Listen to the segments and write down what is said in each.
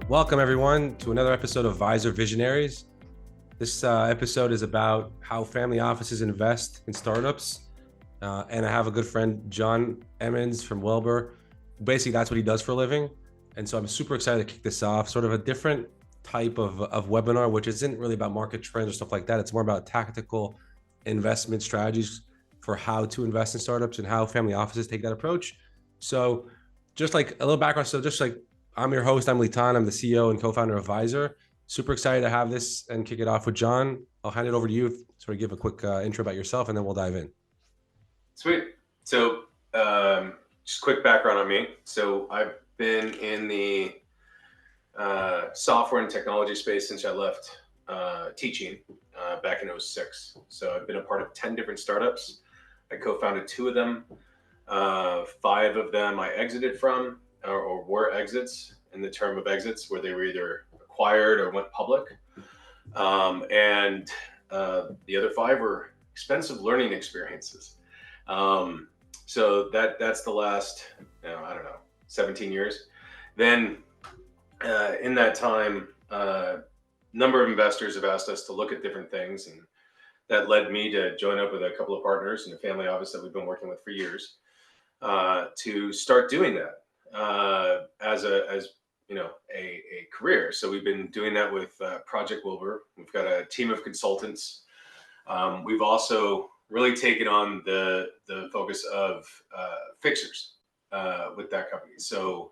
Welcome everyone to another episode of Vyzer Visionaries. This episode is about how family offices invest in startups. And I have a good friend, John Emmons from Wilbur. Basically, that's what he does for a living. And so I'm super excited to kick this off, sort of a different type of webinar, which isn't really about market trends or stuff like that. It's more about tactical investment strategies for how to invest in startups and how family offices take that approach. So just like a little background. So just like I'm your host, I'm Litan. I'm the CEO and co-founder of Vyzer. Super excited to have this and kick it off with John. I'll hand it over to you, sort of give a quick intro about yourself, and then we'll dive in. Sweet. So just quick background on me. So I've been in the software and technology space since I left teaching back in 2006. So I've been a part of 10 different startups. I co-founded 2 of them. 5 of them I exited from or were exits in the term of exits where they were either acquired or went public. And the other 5 were expensive learning experiences. So that's the last, 17 years. Then in that time, number of investors have asked us to look at different things, and that led me to join up with a couple of partners in a family office that we've been working with for years to start doing that as a career. So we've been doing that with Project Wilbur. We've got a team of consultants. We've also really taken on the focus of fixers with that company. So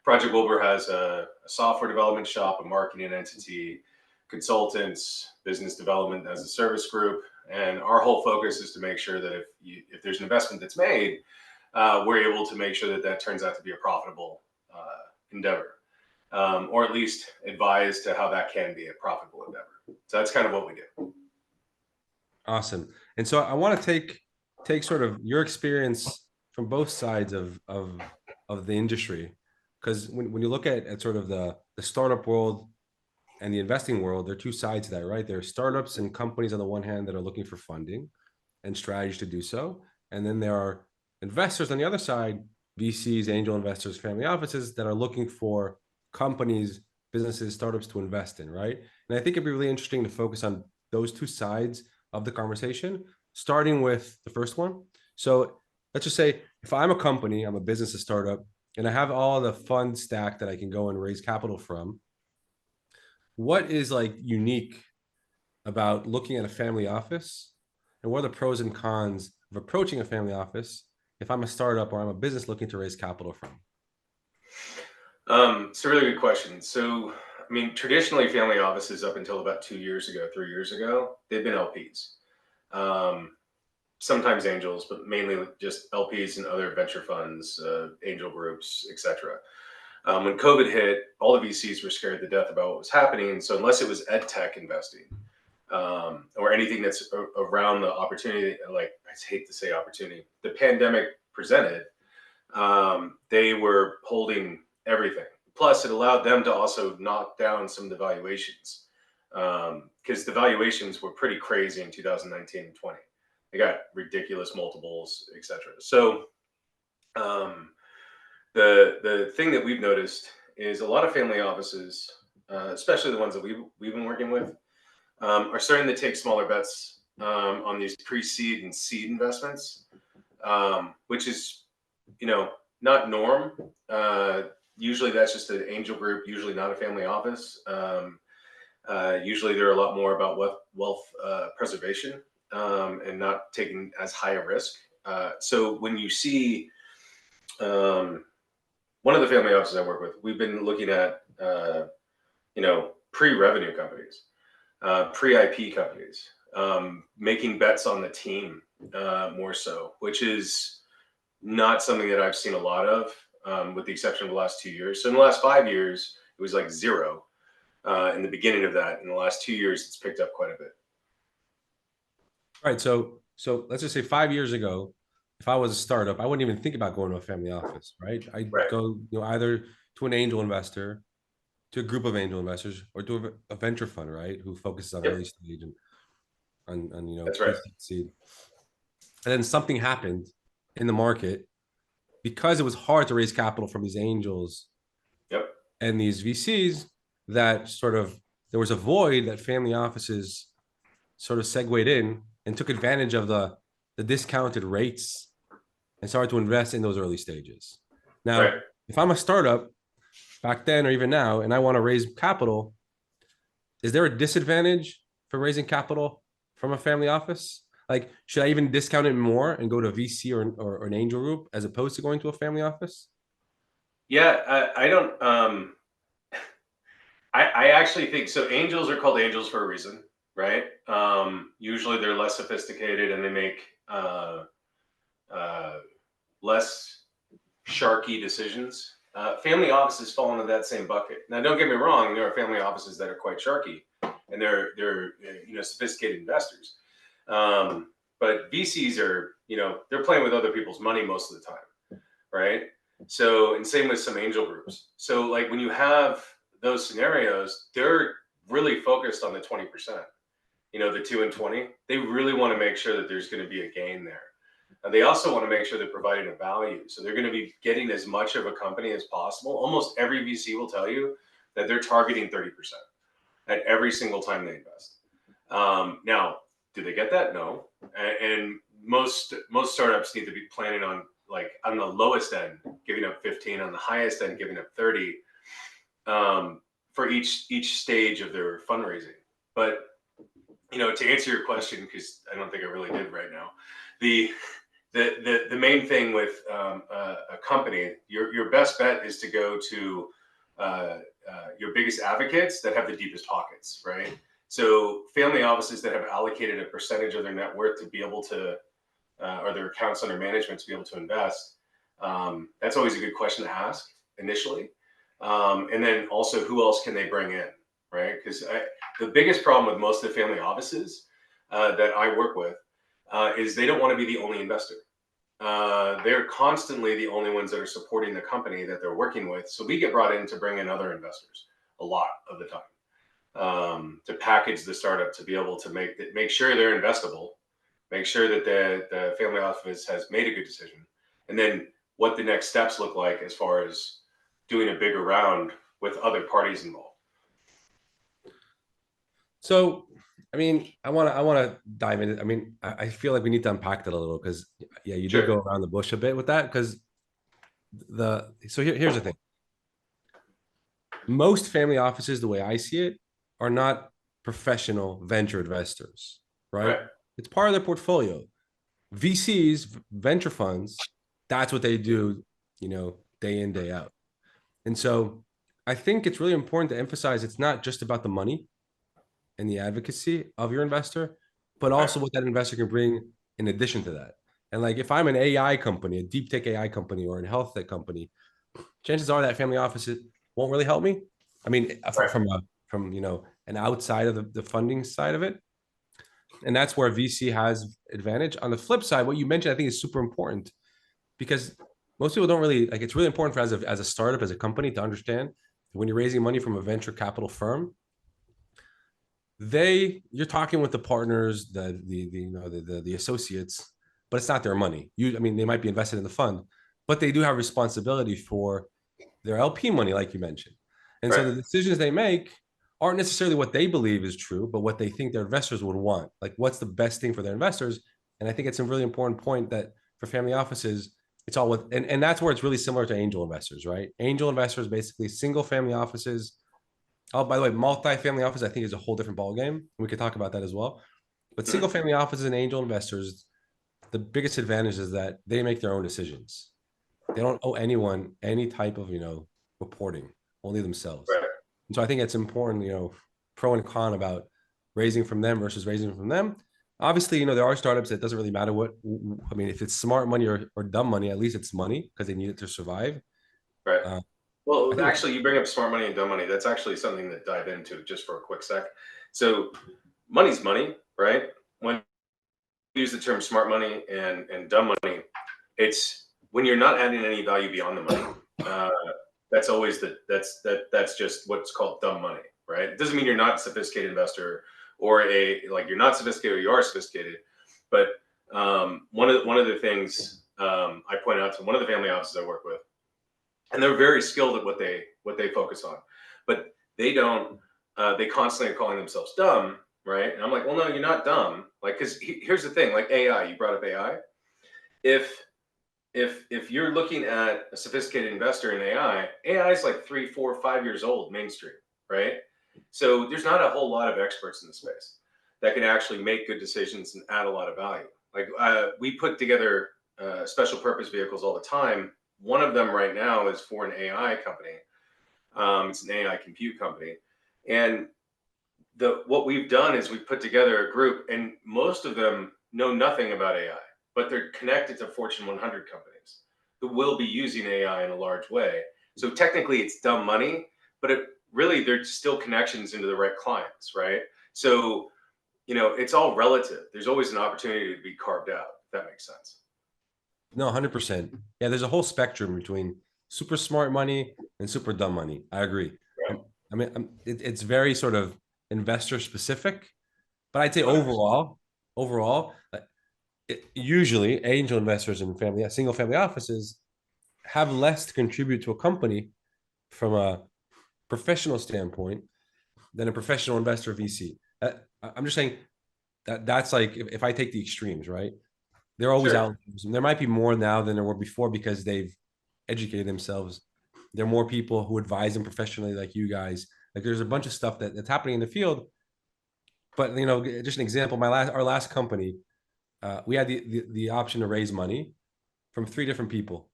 Project Wilbur has a software development shop, a marketing entity, consultants, business development as a service group. And our whole focus is to make sure that if there's an investment that's made, we're able to make sure that turns out to be a profitable endeavor, or at least advise to how that can be a profitable endeavor. So that's kind of what we do. Awesome. And so I want to take sort of your experience from both sides of the industry, because when you look at sort of the startup world and the investing world, there are 2 sides to that, right? There are startups and companies on the one hand that are looking for funding and strategies to do so. And then there are investors on the other side, VCs, angel investors, family offices that are looking for companies, businesses, startups to invest in, right? And I think it'd be really interesting to focus on those 2 sides of the conversation, starting with the first one. So let's just say if I'm a company, I'm a business, a startup, and I have all the fund stack that I can go and raise capital from, what is like unique about looking at a family office, and what are the pros and cons of approaching a family office if I'm a startup or I'm a business looking to raise capital from? It's a really good question. So, I mean, traditionally, family offices up until about 2 years ago, 3 years ago, they've been LPs. Sometimes angels, but mainly just LPs and other venture funds, angel groups, etc. When COVID hit, all the VCs were scared to death about what was happening. So unless it was ed tech investing or anything that's around the opportunity, like I hate to say opportunity, the pandemic presented, they were holding everything. Plus, it allowed them to also knock down some of the valuations because the valuations were pretty crazy in 2019 and 20. They got ridiculous multiples, etc. So the thing that we've noticed is a lot of family offices, especially the ones that we've been working with, are starting to take smaller bets on these pre-seed and seed investments, which is, not norm. Usually that's just an angel group, usually not a family office. Usually they're a lot more about wealth preservation and not taking as high a risk. So when you see one of the family offices I work with, we've been looking at, pre-revenue companies, pre-IP companies, making bets on the team more so, which is not something that I've seen a lot of, with the exception of the last 2 years. So in the last 5 years, it was like 0 in the beginning of that. In the last 2 years, it's picked up quite a bit. All right. So let's just say 5 years ago, if I was a startup, I wouldn't even think about going to a family office, right? I'd go, either to an angel investor, to a group of angel investors, or to a venture fund, right, who focuses on early stage and on That's right. pre-seed. And then something happened in the market because it was hard to raise capital from these angels Yep. and these VCs. that sort of there was a void that family offices sort of segued in and took advantage of the discounted rates and started to invest in those early stages. Now, Right. if I'm a startup back then or even now, and I want to raise capital, is there a disadvantage for raising capital from a family office? Like, should I even discount it more and go to a VC or an angel group as opposed to going to a family office? Yeah, I don't. I actually think so. Angels are called angels for a reason, right? Usually they're less sophisticated and they make uh, less sharky decisions. Family offices fall into that same bucket. Now, don't get me wrong. There are family offices that are quite sharky, and they're sophisticated investors. But VCs are they're playing with other people's money most of the time, right? So, and same with some angel groups. So, like when you have those scenarios, they're really focused on the 20%. The 2 and 20. They really want to make sure that there's going to be a gain there. And they also want to make sure they're providing a value. So they're going to be getting as much of a company as possible. Almost every VC will tell you that they're targeting 30% at every single time they invest. Now, do they get that? No. And most startups need to be planning on, like, on the lowest end, giving up 15, on the highest end, giving up 30 for each stage of their fundraising. But to answer your question, because I don't think I really did right now, the main thing with a company, your best bet is to go to your biggest advocates that have the deepest pockets, right? So family offices that have allocated a percentage of their net worth to be able to, or their accounts under management to be able to invest. That's always a good question to ask initially. And then also, who else can they bring in, right? Because the biggest problem with most of the family offices that I work with is they don't want to be the only investor. They're constantly the only ones that are supporting the company that they're working with. So we get brought in to bring in other investors a lot of the time, to package the startup, to be able to make sure they're investable, make sure that the family office has made a good decision, and then what the next steps look like as far as doing a bigger round with other parties involved. So, I mean, I want to dive in. I mean, I feel like we need to unpack that a little because, yeah, you did Sure. go around the bush a bit with that because here's the thing. Most family offices, the way I see it, are not professional venture investors, right? Right. It's part of their portfolio. VCs, venture funds, that's what they do, day in, day out. And so I think it's really important to emphasize it's not just about the money and the advocacy of your investor, but Right. also what that investor can bring in addition to that. And like if I'm an AI company, a deep tech AI company or a health tech company, chances are that family office won't really help me. I mean, Right. from an outside of the funding side of it, and that's where VC has advantage. On the flip side, what you mentioned, I think, is super important because most people don't really like. It's really important for as a startup, as a company, to understand when you're raising money from a venture capital firm, you're talking with the partners, the associates, but it's not their money. I mean, they might be invested in the fund, but they do have responsibility for their LP money, like you mentioned. And so Right. the decisions they make aren't necessarily what they believe is true, but what they think their investors would want. Like, what's the best thing for their investors? And I think it's a really important point that for family offices, it's all with, and that's where it's really similar to angel investors, right? Angel investors, basically single family offices. Oh, by the way, multi-family office, I think, is a whole different ballgame. We could talk about that as well. But single Mm-hmm. family offices and angel investors, the biggest advantage is that they make their own decisions. They don't owe anyone any type of, reporting, only themselves. Right. And so I think it's important, pro and con about raising from them versus raising from them. Obviously, there are startups that doesn't really matter I mean, if it's smart money or dumb money, at least it's money because they need it to survive. Right. Uh, I Well, think, actually, you bring up smart money and dumb money. That's actually something to dive into just for a quick sec. So, money's money, right? When you use the term smart money and dumb money, it's when you're not adding any value beyond the money. Uh, that's always that's just what's called dumb money, right? It doesn't mean you're not a sophisticated investor or you're not sophisticated or you are sophisticated, but one of the things I point out to one of the family offices I work with, and they're very skilled at what they focus on, but they don't. They constantly are calling themselves dumb, right? And I'm like, well, no, you're not dumb. Like, because here's the thing, like AI. You brought up AI. If if you're looking at a sophisticated investor in AI is like 3, 4, 5 years old, mainstream, right? So there's not a whole lot of experts in the space that can actually make good decisions and add a lot of value. Like we put together special purpose vehicles all the time. One of them right now is for an AI company. It's an AI compute company, and the what we've done is we've put together a group, and most of them know nothing about AI, but they're connected to Fortune 100 companies who will be using AI in a large way. So technically, it's dumb money, but it really they're still connections into the right clients, right? So it's all relative. There's always an opportunity to be carved out. If that makes sense. No, 100%. Yeah, there's a whole spectrum between super smart money and super dumb money. I agree. Right. I mean, it's very sort of investor specific, but I'd say 100%. overall, usually angel investors and single family offices have less to contribute to a company from a professional standpoint than a professional investor VC. I'm just saying that's like if I take the extremes, right? They're always Sure. out. There might be more now than there were before because they've educated themselves. There are more people who advise them professionally, like you guys. Like there's a bunch of stuff that's happening in the field. But just an example, our last company, we had the option to raise money from 3 different people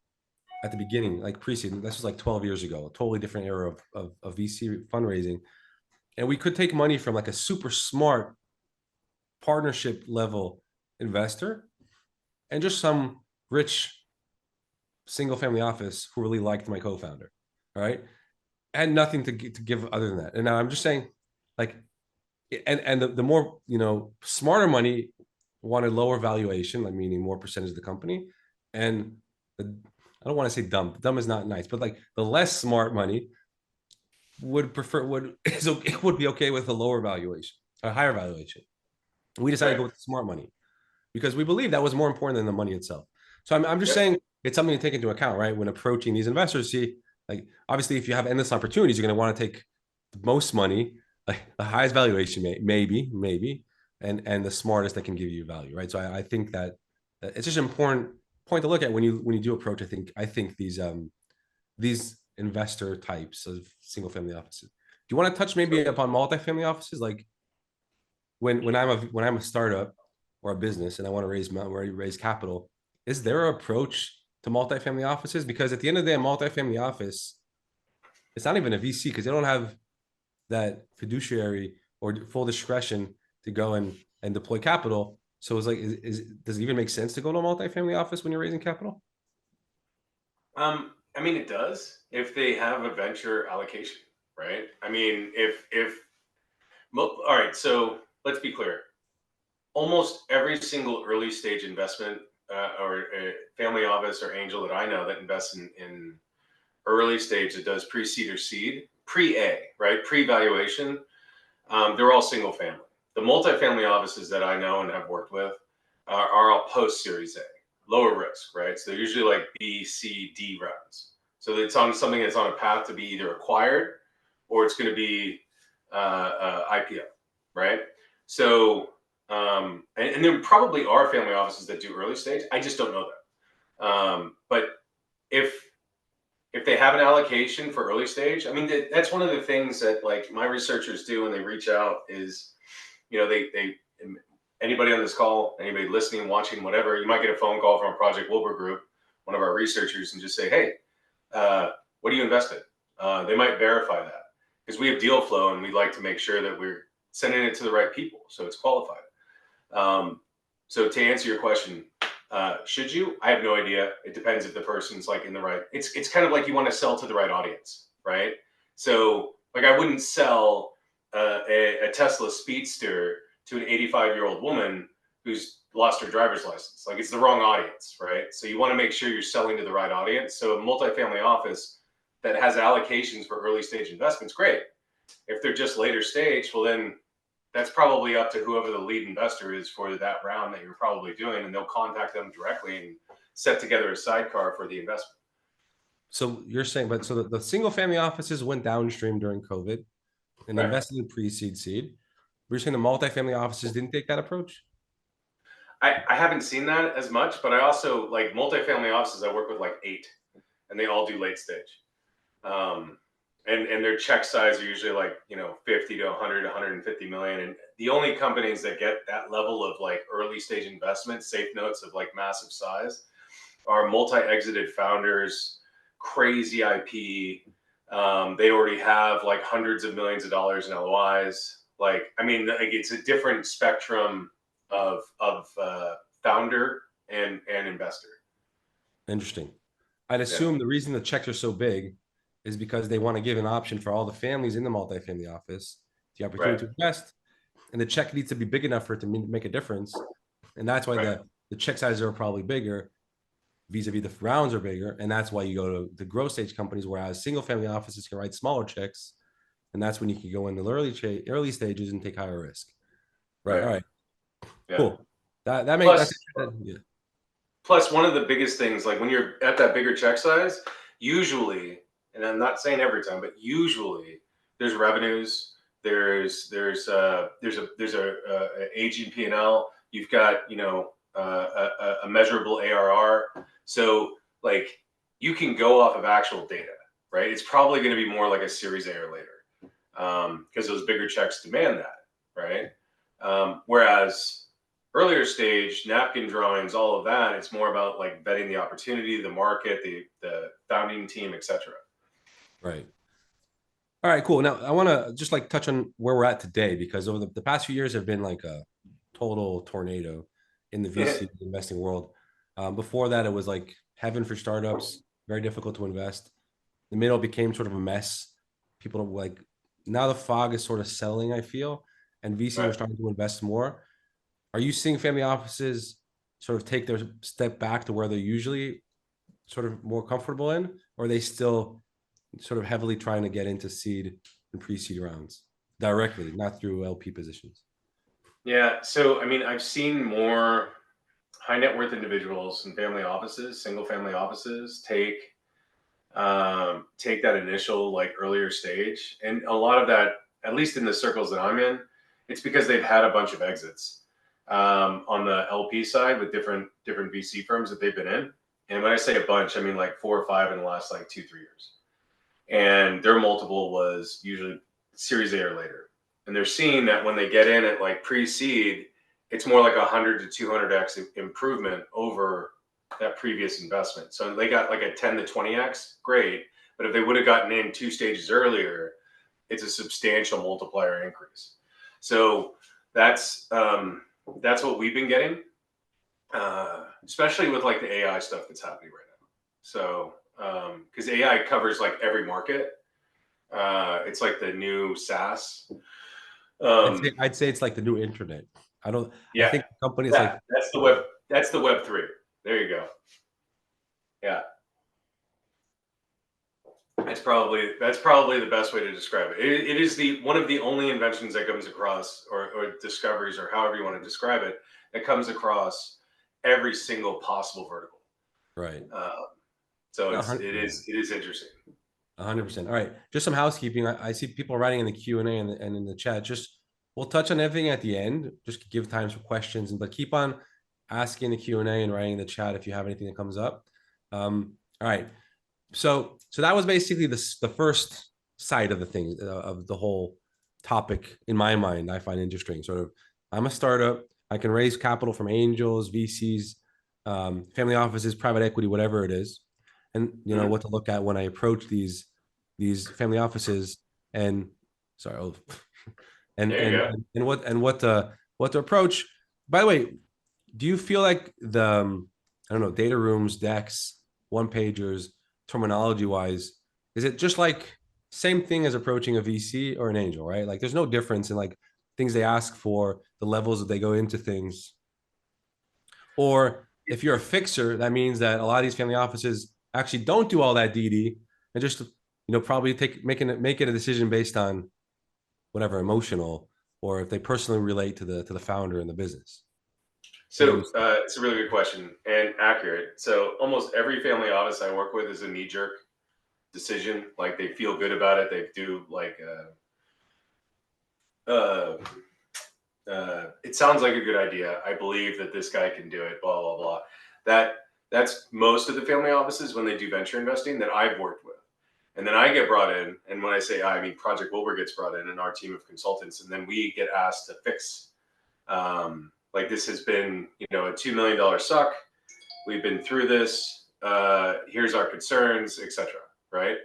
at the beginning, like pre-seed. This was like 12 years ago, a totally different era of VC fundraising. And we could take money from like a super smart partnership level investor and just some rich single family office who really liked my co-founder. All right. I had nothing to give other than that. And now I'm just saying, like, and the more, smarter money wanted lower valuation, like meaning more percentage of the company. And I don't want to say dumb. Dumb is not nice, but like the less smart money would be okay with a lower valuation, a higher valuation. We decided to Right. go with the smart money because we believe that was more important than the money itself. So I'm just Yep. saying it's something to take into account, right? When approaching these investors, see, like obviously if you have endless opportunities, you're going to want to take the most money, like the highest valuation, maybe, and the smartest that can give you value, right? So I think that it's just an important point to look at when you do approach. I think these investor types of single family offices. Do you want to touch maybe So upon multifamily offices? Like when I'm a startup or a business and I want to raise capital, is there an approach to multifamily offices? Because at the end of the day, a multifamily office, it's not even a VC because they don't have that fiduciary or full discretion to go and deploy capital. So it's like, does it even make sense to go to a multifamily office when you're raising capital? I mean, it does if they have a venture allocation, right? I mean, if all right, so let's be clear. Almost every single early stage investment or family office or angel that I know that invests in early stage that does pre-seed or seed, pre-A, right, pre-valuation, they're all single family. The multifamily offices that I know and have worked with are all post Series A, lower risk, right? So they're usually like B, C, D rounds. So it's on something that's on a path to be either acquired or it's going to be IPO, right? So, and there probably are family offices that do early stage. I just don't know that. But if they have an allocation for early stage, I mean, that's one of the things that like my researchers do when they reach out is, they anybody on this call, anybody listening, watching, whatever, you might get a phone call from a Project Wilbur group, one of our researchers, and just say, hey, what do you invest in? They might verify that because we have deal flow and we'd like to make sure that we're sending it to the right people so it's qualified. So to answer your question, should you? I have no idea. It depends if the person's like in the right. It's kind of like you want to sell to the right audience, right? So like I wouldn't sell a Tesla Speedster to an 85-year-old woman who's lost her driver's license. Like it's the wrong audience, right? So you want to make sure you're selling to the right audience. So a multifamily office that has allocations for early stage investments, great. If they're just later stage, well then that's probably up to whoever the lead investor is for that round that you're probably doing, and they'll contact them directly and set together a sidecar for the investment. So you're saying, but so the single family offices went downstream during COVID. and Right. invested in pre-seed seed. We're saying the multifamily offices didn't take that approach. I haven't seen that as much, but I also like multifamily offices. I work with like 8, and they all do late stage. Um, and their check size are usually like 50 to 100, 150 million. And the only companies that get that level of like early stage investment, safe notes of like massive size, are multi-exited founders, crazy IP. They already have like hundreds of millions of dollars in LOIs. Like, I mean, like it's a different spectrum of founder and investor. Interesting. I'd Yeah. assume the reason the checks are so big is because they want to give an option for all the families in the multifamily office the Right. opportunity to invest, and the check needs to be big enough for it to make a difference, and that's why Right. the check sizes are probably bigger vis-a-vis the rounds are bigger, and that's why you go to the growth stage companies, whereas single family offices can write smaller checks, and that's when you can go in the early stages and take higher risk. Right. All Right. right. Yeah. Cool. That makes Plus, yeah. Plus, one of the biggest things, like when you're at that bigger check size, usually, and I'm not saying every time, but usually there's revenues, there's a aging P&L. You've got a measurable ARR. So like you can go off of actual data, right? It's probably going to be more like a Series A or later, because those bigger checks demand that, right? Whereas earlier stage napkin drawings, all of that, it's more about like vetting the opportunity, the market, the founding team, etc. Right. All right, cool. Now I want to just like touch on where we're at today because over the past few years have been like a total tornado in the VC investing world. Before that, it was like heaven for startups, very difficult to invest. The middle became sort of a mess. People are like now the fog is sort of settling, I feel, and VCs are Right. starting to invest more. Are you seeing family offices sort of take their step back to where they're usually sort of more comfortable in, or are they still sort of heavily trying to get into seed and pre-seed rounds directly, not through LP positions? Yeah. So, I mean, I've seen more high net worth individuals and family offices, single family offices, take that initial like earlier stage, and a lot of that, at least in the circles that I'm in, it's because they've had a bunch of exits on the LP side with different VC firms that they've been in. And when I say a bunch, I mean like 4 or 5 in the last like 2, 3 years. And their multiple was usually Series A or later. And they're seeing that when they get in at like pre-seed, it's more like 100 to 200x improvement over that previous investment. So they got like a 10 to 20x, great. But if they would have gotten in 2 stages earlier, it's a substantial multiplier increase. So that's what we've been getting, especially with like the AI stuff that's happening right now. So because AI covers like every market, it's like the new SaaS. Um, I'd say it's like the new internet. I don't. I yeah, think companies yeah, like that's the web. That's the Web 3. There you go. Yeah, that's probably the best way to describe it. It is the one of the only inventions that comes across, or discoveries, or however you want to describe it, that comes across every single possible vertical. right. Uh, so No, it is interesting. 100%. All right. Just some housekeeping. I see people writing in the Q&A and in the chat. Just we'll touch on everything at the end. Just give time for questions, but keep on asking the Q&A and writing in the chat if you have anything that comes up. All right. So that was basically the first side of the thing of the whole topic in my mind. I find interesting. Sort of, I'm a startup. I can raise capital from angels, VCs, family offices, private equity, whatever it is, and Mhm. what to look at when I approach these family offices. And sorry, There you go. what to approach. By the way, do you feel like the I don't know, data rooms, decks, one pagers, terminology wise, is it just like same thing as approaching a VC or an angel, right? Like there's no difference in like things they ask for, the levels that they go into things. Or if you're a fixer, that means that a lot of these family offices actually don't do all that DD and just probably make it a decision based on whatever emotional or if they personally relate to the founder and the business. What do you So it's a really good question and accurate. So almost every family office I work with is a knee jerk decision. Like they feel good about it. They do like uh, it sounds like a good idea. I believe that this guy can do it, blah, blah, blah. That's most of the family offices when they do venture investing that I've worked with. And then I get brought in, and when I say I mean Project Wilbur gets brought in and our team of consultants, and then we get asked to fix. Like this has been, a $2 million suck. We've been through this. Here's our concerns, etc. Right?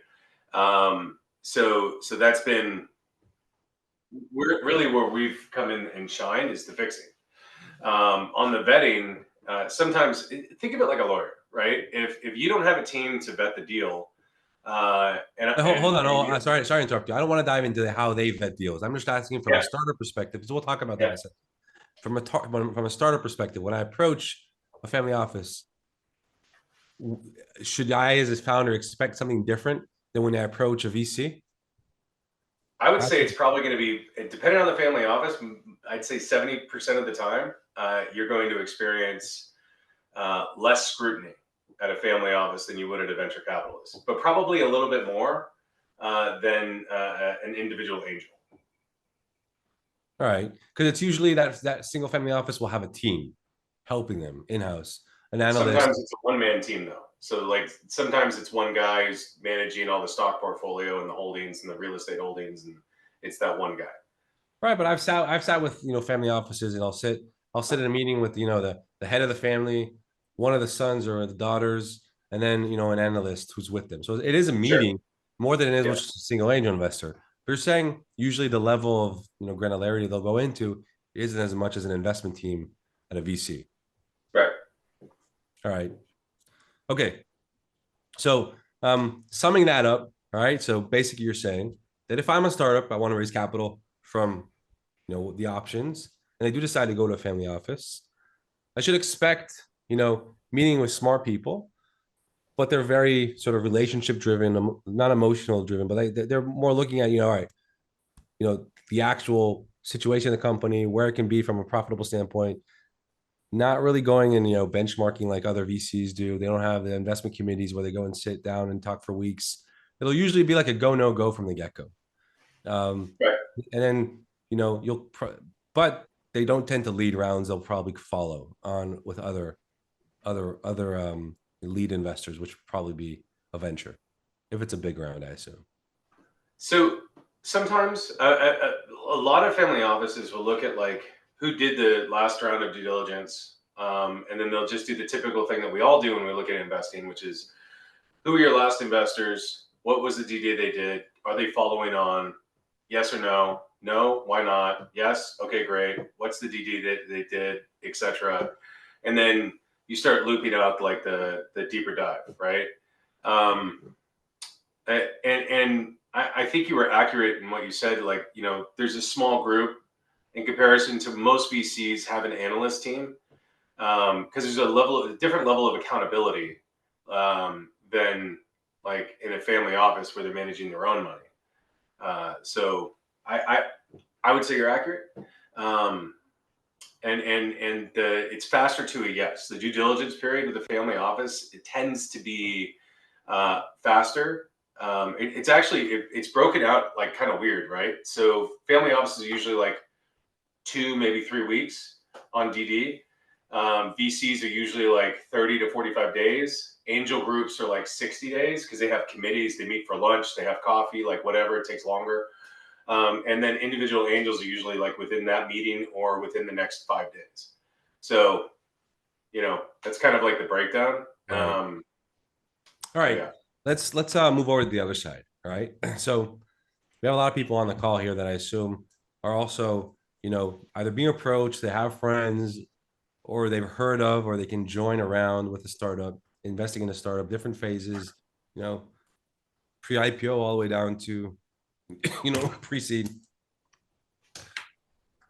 So that's been really where we've come in and shine is the fixing. On the vetting, sometimes think of it like a lawyer, right? If you don't have a team to vet the deal, Hold on. Oh, sorry to interrupt you. I don't want to dive into how they vet deals. I'm just asking from a startup perspective, because we'll talk about that in a second. From a startup perspective, when I approach a family office, should I, as a founder, expect something different than when I approach a VC? I would say it's probably going to be, depending on the family office, I'd say 70% of the time, you're going to experience less scrutiny at a family office than you would at a venture capitalist, but probably a little bit more than an individual angel. All right, because it's usually that single family office will have a team helping them in-house, an analyst. Sometimes it's a one-man team though. So like sometimes it's one guy who's managing all the stock portfolio and the holdings and the real estate holdings, and it's that one guy. Right, but I've sat with family offices, and I'll sit in a meeting with the head of the family, one of the sons or the daughters, and then an analyst who's with them. So it is a meeting more than it is with a single angel investor. But you're saying usually the level of granularity they'll go into isn't as much as an investment team at a VC. Right. All right. Okay. So summing that up, all right. So basically you're saying that if I'm a startup, I want to raise capital from the options, and they do decide to go to a family office, I should expect meeting with smart people, but they're very sort of relationship driven, not emotional driven, but they're more looking at all right, the actual situation of the company, where it can be from a profitable standpoint, not really going and benchmarking like other VCs do. They don't have the investment committees where they go and sit down and talk for weeks. It'll usually be like a go no go from the get go, Right. and then but they don't tend to lead rounds. They'll probably follow on with other lead investors, which would probably be a venture if it's a big round, I assume. So sometimes a lot of family offices will look at like who did the last round of due diligence, and then they'll just do the typical thing that we all do when we look at investing, which is who are your last investors? What was the DD they did? Are they following on? Yes or no? No. Why not? Yes. Okay, great. What's the DD that they did, etc. And then you start looping out like the deeper dive, right? And I think you were accurate in what you said. Like there's a small group in comparison to most VCs have an analyst team, because there's a different level of accountability than like in a family office where they're managing their own money. So I would say you're accurate. And it's faster to a yes. The due diligence period with the family office, it tends to be faster. It's actually it's broken out like kind of weird, right? So family offices are usually like 2, maybe 3 weeks on DD. VCs are usually like 30 to 45 days. Angel groups are like 60 days because they have committees. They meet for lunch. They have coffee, like whatever. It takes longer. And then individual angels are usually like within that meeting or within the next 5 days. So, that's kind of like the breakdown. All right. Yeah. Let's move over to the other side. All right. So we have a lot of people on the call here that I assume are also, either being approached, they have friends, or they've heard of, or they can join around with a startup, investing in a startup, different phases, pre-IPO all the way down to, pre-seed.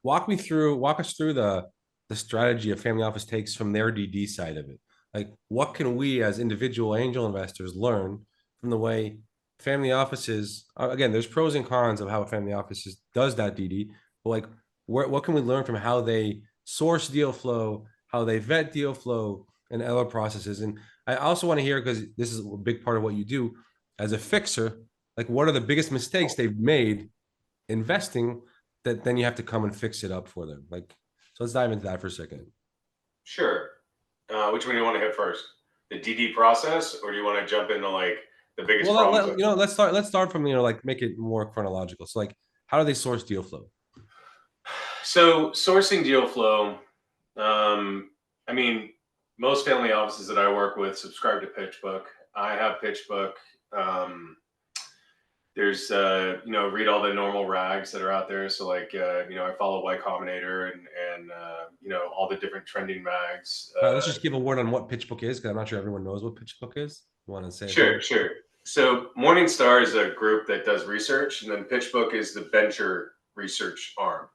Walk us through the strategy a family office takes from their DD side of it. Like, what can we as individual angel investors learn from the way family offices, again, there's pros and cons of how a family office does that DD, but like, what can we learn from how they source deal flow, how they vet deal flow, and other processes? And I also want to hear, because this is a big part of what you do as a fixer, like what are the biggest mistakes they've made investing that then you have to come and fix it up for them. Like, so let's dive into that for a second. Sure. Which one do you want to hit first? The DD process, or do you want to jump into like the biggest Well, problems? let's start from, like make it more chronological. So like, how do they source deal flow? So sourcing deal flow, I mean, most family offices that I work with subscribe to PitchBook. I have PitchBook. There's read all the normal rags that are out there. So like I follow Y Combinator and all the different trending rags. All right, let's just give a word on what PitchBook is, because I'm not sure everyone knows what PitchBook is. You want to say it Sure, there? sure. So Morningstar is a group that does research, and then PitchBook is the venture research arm.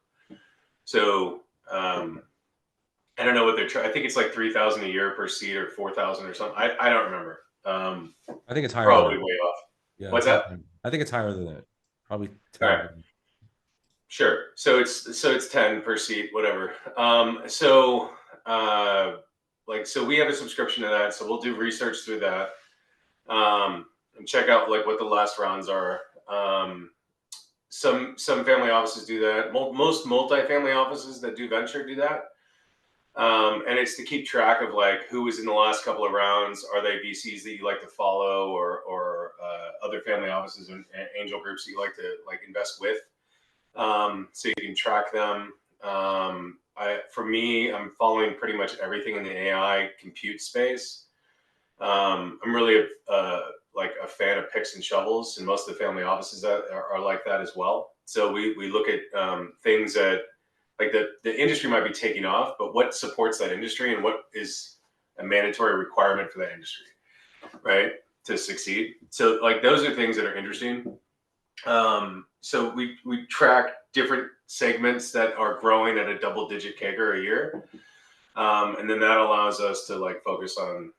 So I don't know what they're trying. I think it's like 3,000 a year per seat or 4,000 or something. I don't remember. I think it's higher than Probably that. way off. Yeah, What's that? I think it's higher than that. Probably All right. 10. Sure. So it's 10 per seat, whatever. So we have a subscription to that. So we'll do research through that. And check out like what the last rounds are. Some family offices do that. Most multifamily offices that do venture do that. And it's to keep track of like who was in the last couple of rounds. Are they VCs that you like to follow, or other family offices and angel groups that you like to like invest with? So you can track them. For me, I'm following pretty much everything in the AI compute space. I'm really like a fan of picks and shovels, and most of the family offices that are like that as well. So we look at things that like the industry might be taking off, but what supports that industry and what is a mandatory requirement for that industry, right, to succeed. So like those are things that are interesting. So we track different segments that are growing at a double-digit CAGR a year, and then that allows us to like focus on.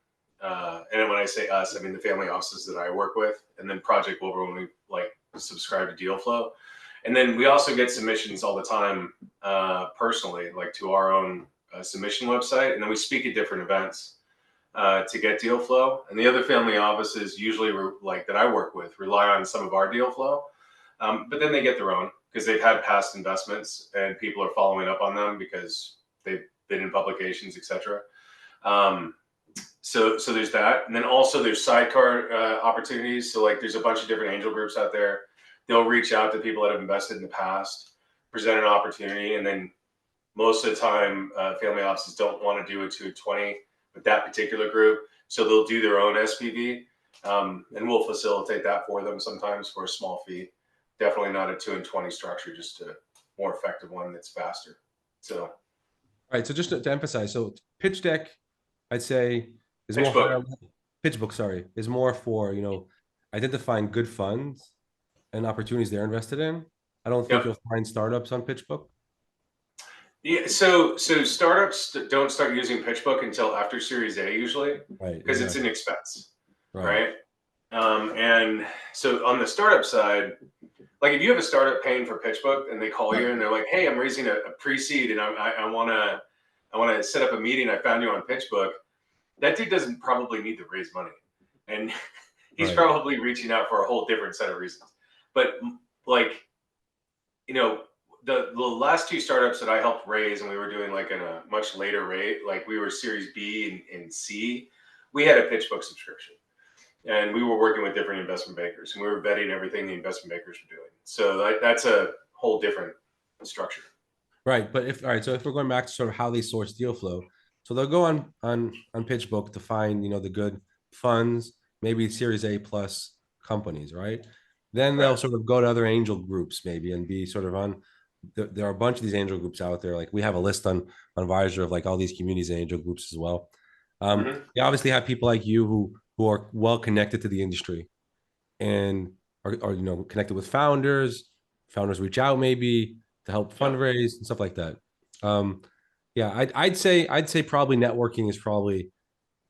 And when I say us, I mean the family offices that I work with, and then Project Wilbur when we like subscribe to Deal Flow, and then we also get submissions all the time personally, like to our own submission website, and then we speak at different events to get deal flow. And the other family offices usually like that I work with rely on some of our deal flow, but then they get their own because they've had past investments and people are following up on them because they've been in publications, etc. So there's that, and then also there's sidecar opportunities. So like there's a bunch of different angel groups out there. They'll reach out to people that have invested in the past, present an opportunity, and then most of the time, family offices don't want to do a 2 and 20 with that particular group, so they'll do their own SPV, and we'll facilitate that for them sometimes for a small fee. Definitely not a 2 and 20 structure, just a more effective one that's faster. So, All right. So just to emphasize, so pitch deck, I'd say is more PitchBook. pitch book, sorry, is more for, identifying good funds and opportunities they're invested in. I don't think Yep. you'll find startups on PitchBook. Yeah, so startups don't start using PitchBook until after Series A usually, Right. because it's Exactly. an expense, Right. right? And so on the startup side, like if you have a startup paying for PitchBook and they call you and they're like, "Hey, I'm raising a pre-seed and I want to set up a meeting. I found you on PitchBook." That dude doesn't probably need to raise money, and he's Right. probably reaching out for a whole different set of reasons. But like, the last two startups that I helped raise, and we were doing like in a much later rate, like we were Series B and C, we had a PitchBook subscription, and we were working with different investment bankers, and we were vetting everything the investment bankers were doing. So that's a whole different structure. Right. But all right, so if we're going back to sort of how they source deal flow, so they'll go on PitchBook to find, the good funds, maybe Series A plus companies, right? Then they'll Correct. sort of go to other angel groups maybe and be sort of on. There are a bunch of these angel groups out there. Like we have a list on Vyzer of like all these communities and angel groups as well. Mm-hmm. They obviously have people like you who are well connected to the industry and are connected with founders. Founders reach out maybe to help Yep. fundraise and stuff like that. Um, yeah, I'd say probably networking is probably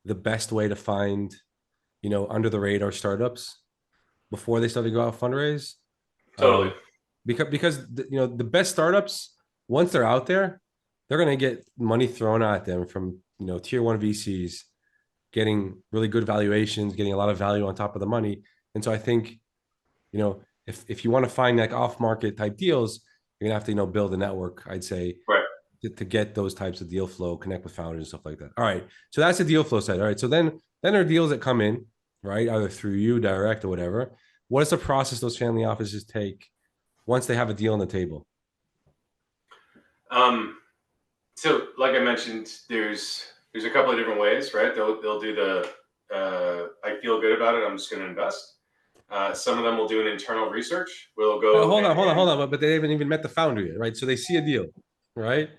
the best way to find under the radar startups before they start to go out fundraise. Totally. Because the best startups, once they're out there, they're gonna get money thrown at them from tier one VCs, getting really good valuations, getting a lot of value on top of the money. And so I think if you want to find like off market type deals, you're gonna have to, build a network, I'd say, Right. to get those types of deal flow, connect with founders and stuff like that. All right. So that's the deal flow side. All right. So then there are deals that come in, right? Either through you direct or whatever. What is the process those family offices take once they have a deal on the table? So like I mentioned, there's a couple of different ways, right? They'll do the I feel good about it, I'm just going to invest. Some of them will do an internal research. We'll go Hold on. But they haven't even met the founder yet, right? So they see a deal, right?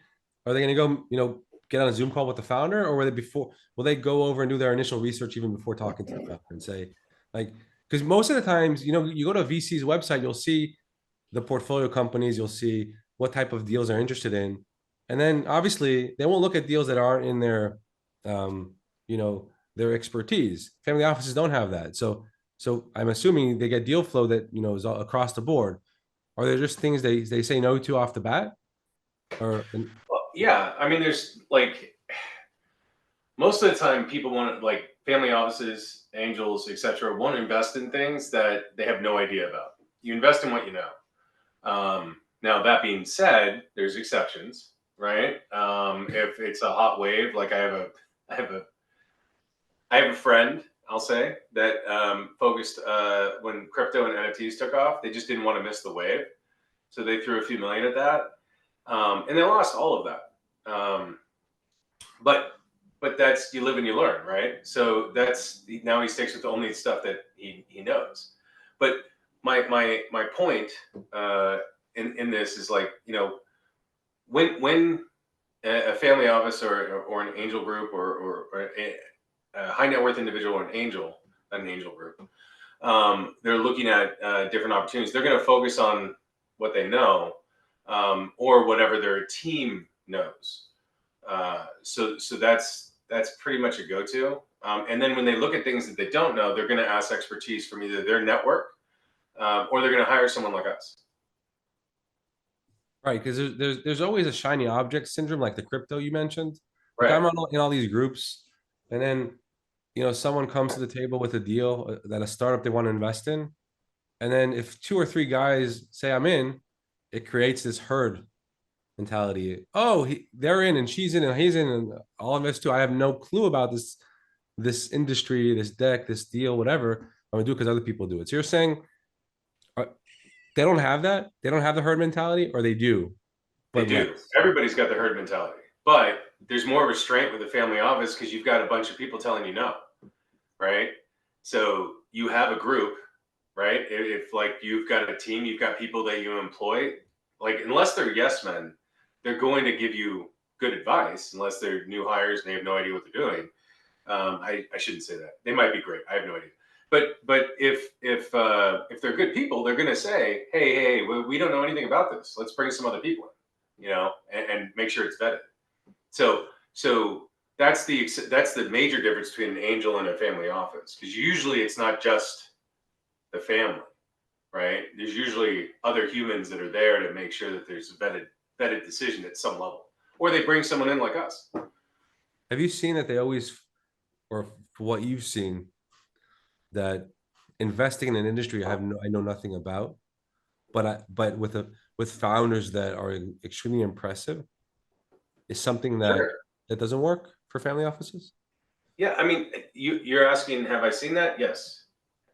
Are they going to go, get on a Zoom call with the founder, or will they go over and do their initial research even before talking to the founder and say, like, because most of the times, you go to a VC's website, you'll see the portfolio companies, you'll see what type of deals they're interested in. And then obviously they won't look at deals that aren't in um, their expertise. Family offices don't have that. So I'm assuming they get deal flow that, is across the board. Are there just things they say no to off the bat? well, yeah, I mean, there's like most of the time people want to, like family offices, angels, etc., want to invest in things that they have no idea about. You invest in what you know. Now that being said, there's exceptions, right? If it's a hot wave, like I have a, I have a friend, I'll say, that focused when crypto and NFTs took off. They just didn't want to miss the wave, so they threw a few million at that, and they lost all of that. But that's, you live and you learn, right? So that's, now he sticks with only stuff that he knows. But my point in this is like, when a family office or an angel group or a high net worth individual or an angel group, they're looking at different opportunities. They're going to focus on what they know, or whatever their team knows. So that's pretty much a go-to. And then when they look at things that they don't know, they're going to ask expertise from either their network, or they're going to hire someone like us. Right, because there's always a shiny object syndrome, like the crypto you mentioned. Like Right. I'm in all these groups, and then someone comes to the table with a deal that a startup they want to invest in, and then if two or three guys say I'm in, it creates this herd mentality. Oh, they're in, and she's in, and he's in, and all of us too. I have no clue about this industry, this deck, this deal, whatever. I'm gonna do it because other people do it. So you're saying they don't have that? They don't have the herd mentality, or they do, They but do. less. Everybody's got the herd mentality, but there's more restraint with the family office because you've got a bunch of people telling you no, right? So you have a group, right? If like you've got a team, you've got people that you employ, like unless they're yes men, they're going to give you good advice unless they're new hires and they have no idea what they're doing. I shouldn't say that. They might be great. I have no idea. But if they're good people, they're going to say, hey, we don't know anything about this. Let's bring some other people in, and make sure it's vetted. So that's the major difference between an angel and a family office, because usually it's not just the family, right? There's usually other humans that are there to make sure that there's a vetted decision at some level, or they bring someone in like us. Have you seen that they always, or for what you've seen, that investing in an industry I know nothing about, but with founders that are extremely impressive is something Sure. that doesn't work for family offices? Yeah, I mean, you're asking, have I seen that? Yes.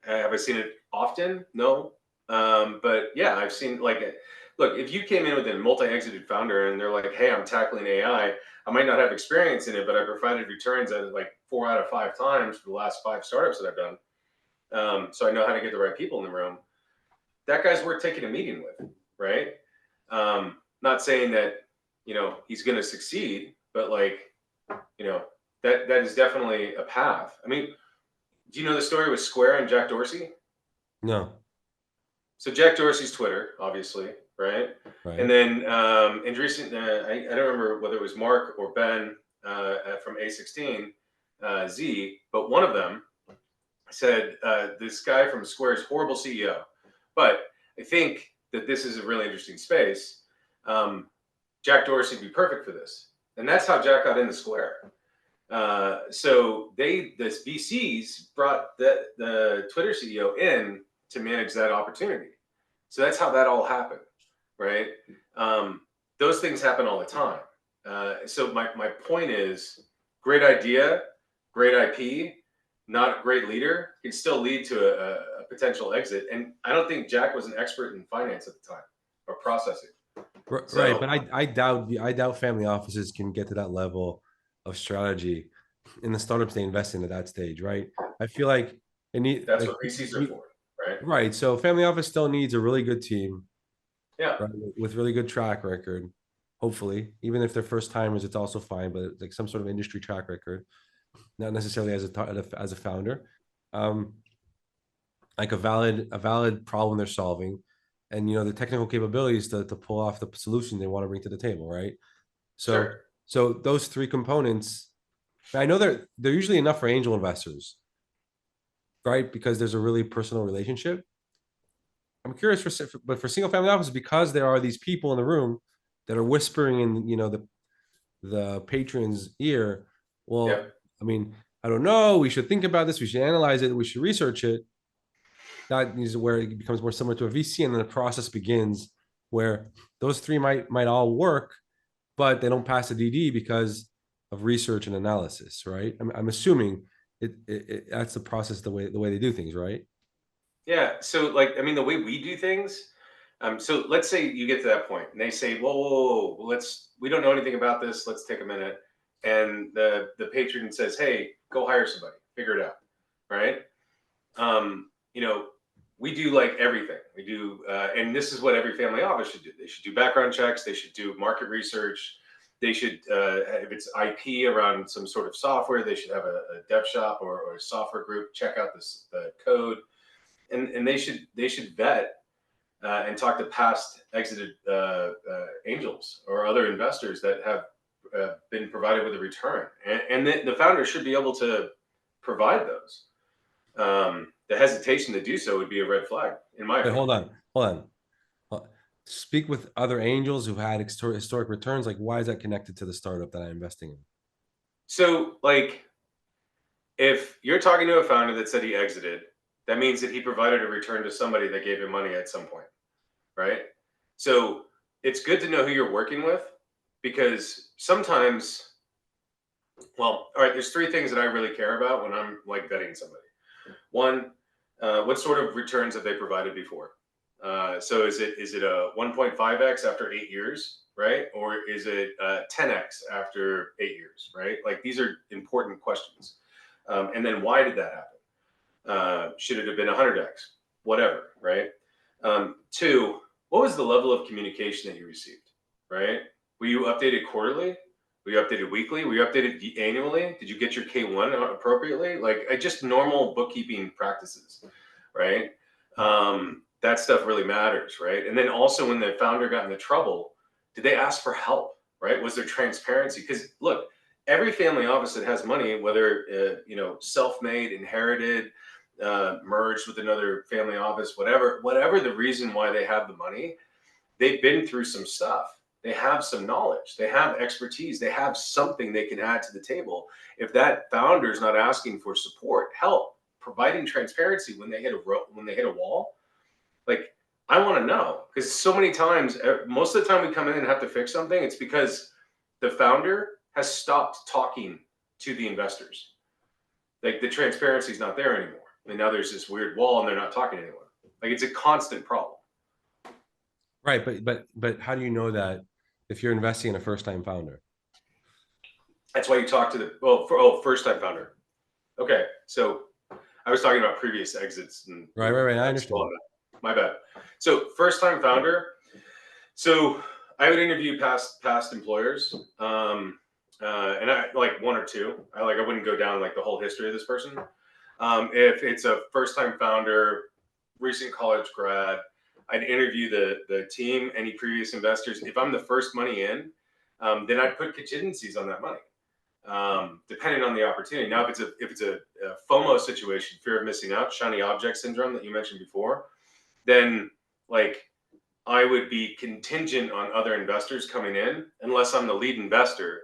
Have I seen it often? No. But yeah, I've seen like, look, if you came in with a multi-exited founder and they're like, hey, I'm tackling AI, I might not have experience in it, but I provided returns at like 4 out of 5 times for the last 5 startups that I've done. So I know how to get the right people in the room. That guy's worth taking a meeting with, right? Not saying that, he's going to succeed, but like, you know, that is definitely a path. I mean, do you know the story with Square and Jack Dorsey? No. So Jack Dorsey's Twitter, obviously, right? And Right. then in recent, I don't remember whether it was Mark or Ben from A16 Z, but one of them said this guy from Square is horrible CEO. But I think that this is a really interesting space. Jack Dorsey would be perfect for this, and that's how Jack got into Square. So the VCs brought the Twitter CEO in to manage that opportunity. So that's how that all happened. right? Those things happen all the time. So my point is, great idea, great IP, not a great leader can still lead to a potential exit. And I don't think Jack was an expert in finance at the time or processing. Right, So but I doubt family offices can get to that level of strategy in the startups they invest in at that stage, right? I feel like it need that's like what VCs are for, right? right. So family office still needs a really good team, Yeah, right, with really good track record. Hopefully, even if they're first timers, it's also fine. But like some sort of industry track record, not necessarily as a founder, um, like a valid problem they're solving, and the technical capabilities to pull off the solution they want to bring to the table, right? So sure. so those three components, I know they're usually enough for angel investors, right? Because there's a really personal relationship. I'm curious but for single family offices, because there are these people in the room that are whispering in the patron's ear. Well, Yep. I mean, I don't know. We should think about this. We should analyze it. We should research it. That is where it becomes more similar to a VC, and then the process begins where those three might all work, but they don't pass the DD because of research and analysis, right? I'm assuming that's the process, the way they do things, right? Yeah. So, like, I mean, the way we do things. So let's say you get to that point and they say, whoa, whoa, whoa, whoa, we don't know anything about this. Let's take a minute. And the patron says, hey, go hire somebody, figure it out. Right. You know, we do like everything we do. And this is what every family office should do. They should do background checks. They should do market research. They should, if it's IP around some sort of software, they should have a dev shop or a software group, check out the code, and they should vet and talk to past exited angels or other investors that have been provided with a return, and the founder should be able to provide those. The hesitation to do so would be a red flag, in my Wait, opinion. hold on. Speak with other angels who've had historic returns. Like, why is that connected to the startup that I'm investing in? So, like, if you're talking to a founder that said he exited, that means that he provided a return to somebody that gave him money at some point, right? So it's good to know who you're working with, because sometimes, well, all right, there's three things that I really care about when I'm like vetting somebody. One, what sort of returns have they provided before? So is it a 1.5x after 8 years, right? Or is it 10x after 8 years, right? Like, these are important questions. And then why did that happen? Should it have been 100x? Whatever, right? Two, what was the level of communication that you received, right? Were you updated quarterly? Were you updated weekly? Were you updated annually? Did you get your K1 appropriately? Like, just normal bookkeeping practices, right? That stuff really matters, right? And then also, when the founder got into trouble, did they ask for help, right? Was there transparency? Because look, every family office that has money, whether self-made, inherited, merged with another family office, whatever the reason why they have the money, they've been through some stuff. They have some knowledge. They have expertise. They have something they can add to the table. If that founder is not asking for support, help, providing transparency when they hit a wall, like, I want to know, because so many times, most of the time we come in and have to fix something, it's because the founder has stopped talking to the investors. Like, the transparency is not there anymore, and now there's this weird wall, and they're not talking to anyone. Like, it's a constant problem. Right, but how do you know that if you're investing in a first time founder? That's why you talk to the first time founder. Okay, so I was talking about previous exits, and Right. I I understand. my bad. So, first time founder. So I would interview past employers, and I like one or two. I wouldn't go down like the whole history of this person. If it's a first time founder, recent college grad, I'd interview the team, any previous investors. If I'm the first money in, then I'd put contingencies on that money, depending on the opportunity. Now, if it's a FOMO situation, fear of missing out, shiny object syndrome that you mentioned before, then, like, I would be contingent on other investors coming in unless I'm the lead investor,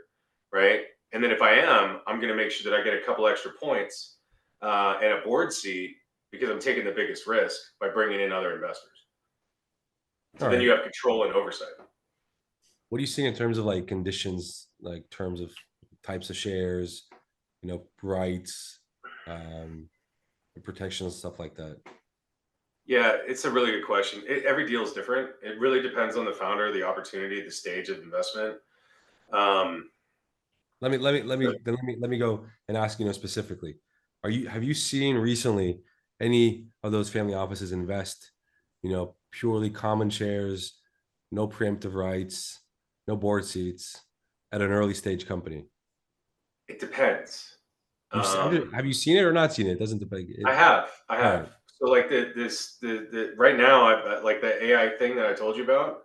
right? And then if I am, I'm going to make sure that I get a couple extra points and a board seat, because I'm taking the biggest risk by bringing in other investors. So All then right. you have control and oversight. What do you see in terms of like conditions, like terms of types of shares, rights, um, protections, stuff like that? Yeah, it's a really good question. Every deal is different. It really depends on the founder, the opportunity, the stage of investment. Um, so Let me go and ask specifically. Have you seen recently any of those family offices invest, purely common shares, no preemptive rights, no board seats at an early stage company? it depends. Have you seen it or not seen it? It doesn't depend. I All have. right. So like the right now, I've like the AI thing that I told you about.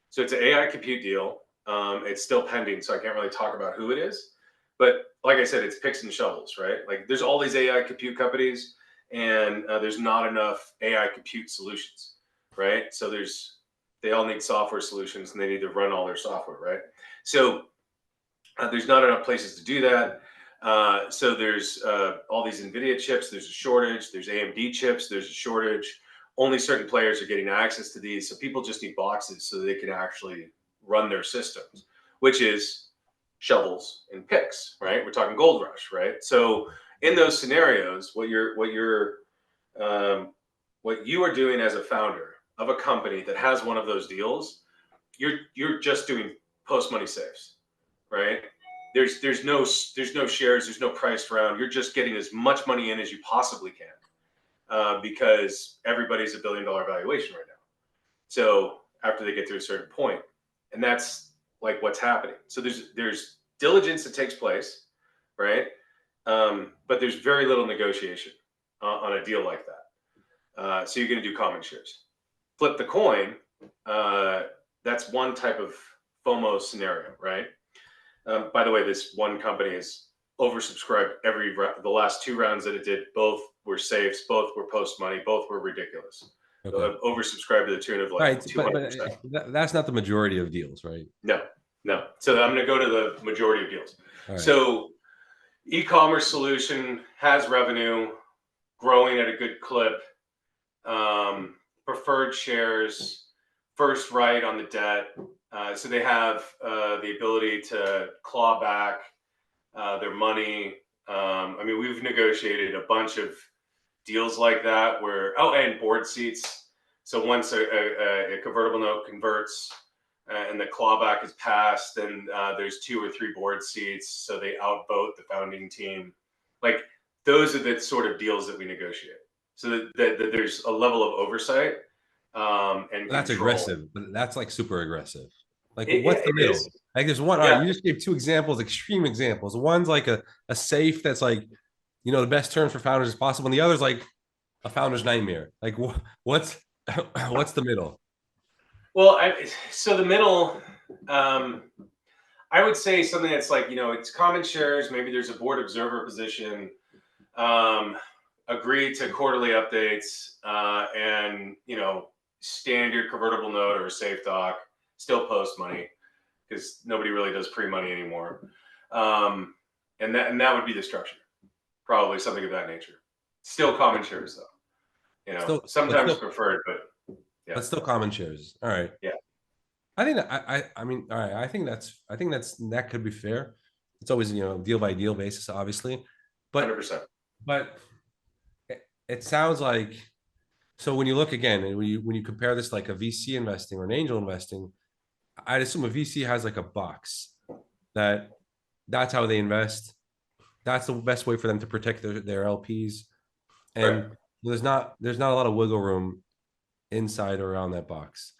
So it's an AI compute deal. It's still pending, so I can't really talk about who it is. But like I said, it's picks and shovels, right? Like there's all these AI compute companies, and there's not enough AI compute solutions, right? So they all need software solutions, and they need to run all their software, right? So there's not enough places to do that. So there's all these NVIDIA chips. There's a shortage. There's AMD chips. There's a shortage. Only certain players are getting access to these. So people just need boxes so they can actually run their systems, which is shovels and picks, right? We're talking gold rush, right? So in those scenarios, um, what you are doing as a founder of a company that has one of those deals, you're just doing post money saves, right? There's no shares, there's no price round. You're just getting as much money in as you possibly can, because everybody's $1 billion valuation right now. So after they get to a certain point, and that's like what's happening. So there's diligence that takes place, right? But there's very little negotiation on a deal like that. So you're going to do common shares. Flip the coin. That's one type of FOMO scenario, right? By the way, this one company is oversubscribed the last two rounds that it did. Both were safes, both were post money, both were ridiculous. Okay. Oversubscribed to the tune of like Right, but 200%. that's not the majority of deals, right? No, no. So I'm going to go to the majority of deals. All right. So e-commerce solution has revenue growing at a good clip. Preferred shares, first right on the debt. So they have the ability to claw back their money. I mean, we've negotiated a bunch of deals like that and board seats. So once a convertible note converts and the clawback is passed, then there's 2 or 3 board seats. So they outvote the founding team. Like those are the sort of deals that we negotiate. So that there's a level of oversight and That's control. aggressive, but that's like super aggressive. Like, what's the It middle? is. Like, there's one. All right, Yeah. you just gave 2 examples, extreme examples. One's like a safe that's like, the best terms for founders as possible, and the other's like a founder's nightmare. Like, what's what's the middle? Well, so the middle, I would say something that's like, it's common shares. Maybe there's a board observer position. Um, Agree to quarterly updates, and standard convertible note or a safe doc. Still post money because nobody really does pre money anymore. Um, and that would be the structure. Probably something of that nature. Still common shares though. Still, but Sometimes still, preferred, but yeah, but still common shares. All right. yeah, I think that I mean, all right. I think that could be fair. It's always deal by deal basis, obviously, but 100%. but it sounds like, so when you look again and when you compare this like a VC investing or an angel investing, I'd assume a VC has like a box that that's how they invest. That's the best way for them to protect their LPs. Right. And there's not a lot of wiggle room inside or around that box.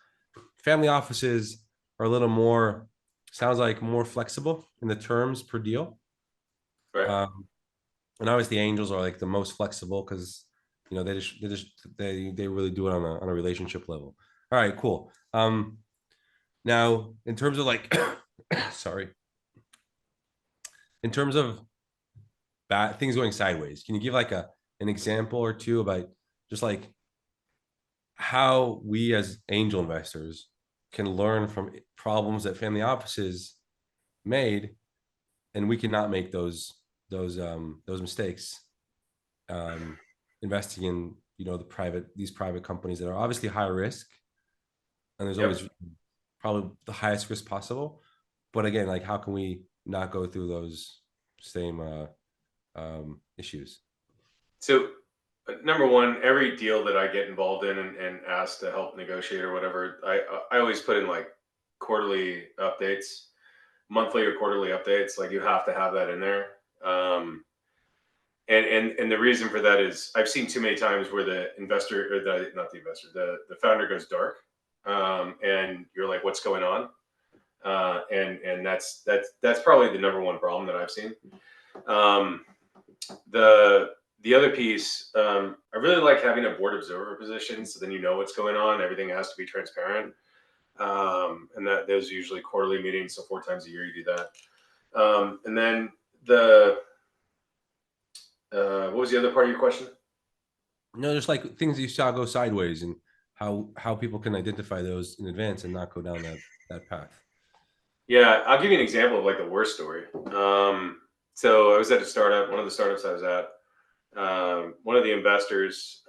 Family offices are a little more, sounds like more flexible in the terms per deal. Right. And obviously angels are like the most flexible because they really do it on a relationship level. All right, cool. Now in terms of like sorry, in terms of bad things going sideways, can you give like an example or two about just like how we as angel investors can learn from problems that family offices made, and we cannot make those mistakes, investing in these private companies that are obviously high risk, and there's Yep. always probably the highest risk possible. But again, like how can we not go through those same issues? So, number one, every deal that I get involved in and asked to help negotiate or whatever, I always put in like quarterly updates, monthly or quarterly updates. Like you have to have that in there. And the reason for that is I've seen too many times where the investor or the not the investor, the founder goes dark, and you're like, what's going on? And that's probably the number one problem that I've seen. Um, the other piece, I really like having a board observer position, so then you know what's going on. Everything has to be transparent, and that there's usually quarterly meetings, so 4 times a year you do that. And then the what was the other part of your question? Just like things that you saw go sideways, and how people can identify those in advance and not go down that path. Yeah, I'll give you an example of like the worst story. So I was at a startup, one of the startups I was at. One of the investors,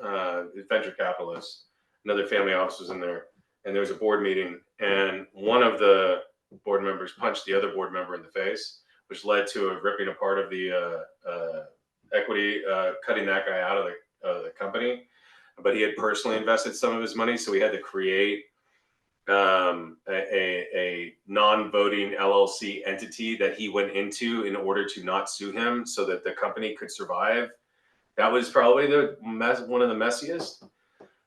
venture capitalists, another family office was in there, and there was a board meeting, and one of the board members punched the other board member in the face, which led to a ripping apart of the equity, cutting that guy out of the company. But he had personally invested some of his money, so we had to create a non-voting LLC entity that he went into in order to not sue him, so that the company could survive. That was probably one of the messiest.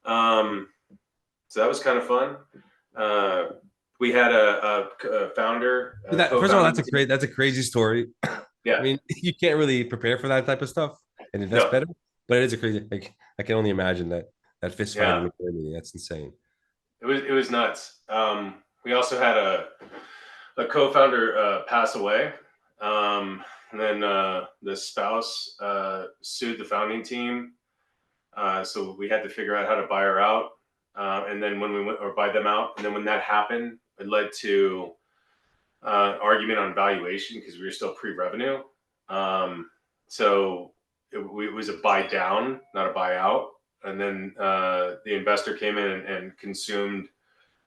So that was kind of fun. We had a founder, a First of all, co-founding team. that's a crazy story. I Yeah, mean, you can't really prepare for that type of stuff and invest no, better, but it is a crazy. Like I can only imagine that fist fight in yeah, the board meeting. That's insane. it was nuts. We also had a co-founder pass away, and then the spouse sued the founding team. So we had to figure out how to buy her out. And then when we went or buy them out, and then when that happened, it led to argument on valuation because we were still pre-revenue. So it was a buy down, not a buyout. And then the investor came in and consumed